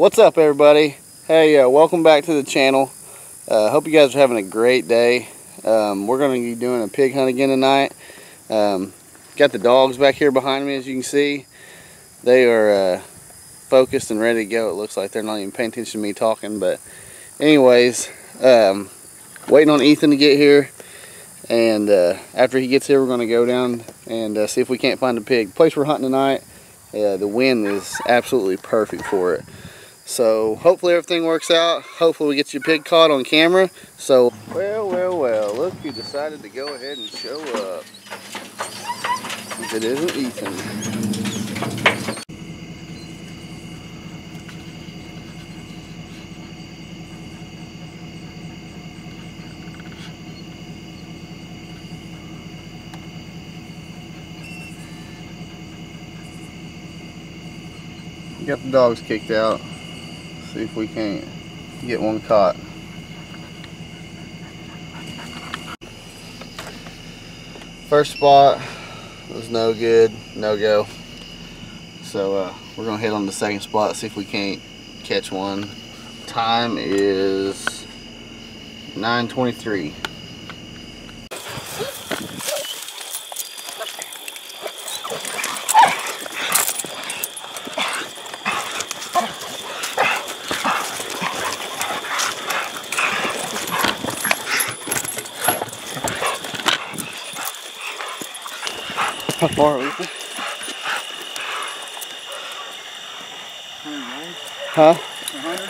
What's up, everybody? Hey, welcome back to the channel. Hope you guys are having a great day. We're going to be doing a pig hunt again tonight. Got the dogs back here behind me, as you can see. They are focused and ready to go. It looks like they're not even paying attention to me talking, but anyways, waiting on Ethan to get here, and after he gets here, we're going to go down and see if we can't find a pig. The place we're hunting tonight, the wind is absolutely perfect for it. So hopefully everything works out. Hopefully we get your pig caught on camera. So, well, look who decided to go ahead and show up. If it isn't Ethan. Got the dogs kicked out. See if we can't get one caught. First spot was no good, no go. So we're gonna head on the second spot, see if we can't catch one. Time is 9:23. How far are we? Huh? 100?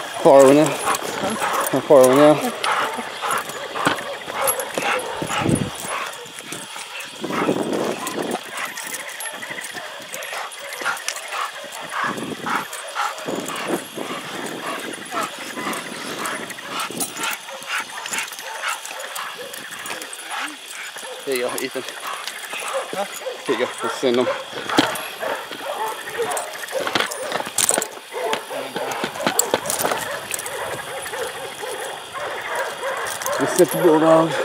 How far are we now? How far are we now? Here you go, Ethan. Huh? Here you go, let's send them. Let's set the bulldogs.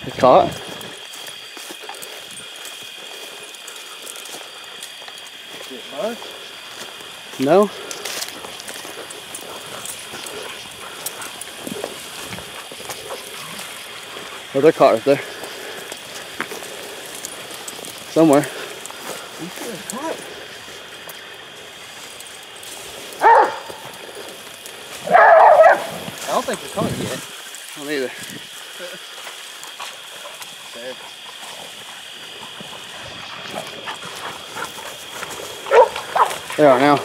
You caught? No? Oh, they're caught right there. Somewhere. I don't think they're caught yet. I don't either. They are now.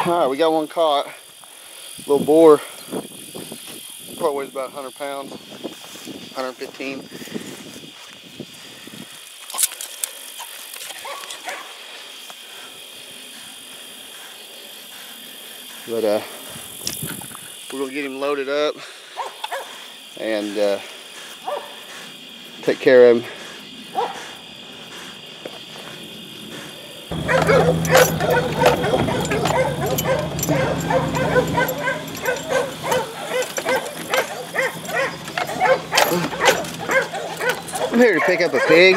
Alright, we got one caught. Little boar. Probably weighs about 100 pounds. 115. But we're gonna get him loaded up and take care of him. I'm here to pick up a pig.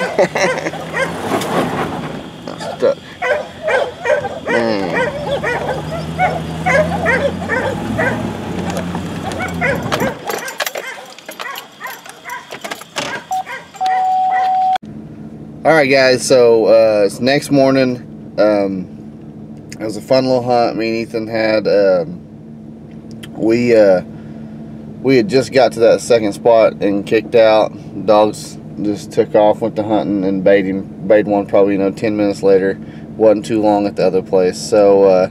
Alright guys, so it's next morning. It was a fun little hunt me and Ethan had. We had just got to that second spot and kicked out. Dogs just took off, went to hunting, and baited one probably 10 minutes later. Wasn't too long at the other place. So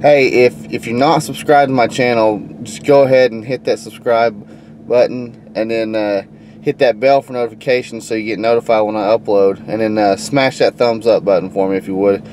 hey, if you're not subscribed to my channel, just go ahead and hit that subscribe button, and then hit that bell for notifications so you get notified when I upload, and then smash that thumbs up button for me if you would.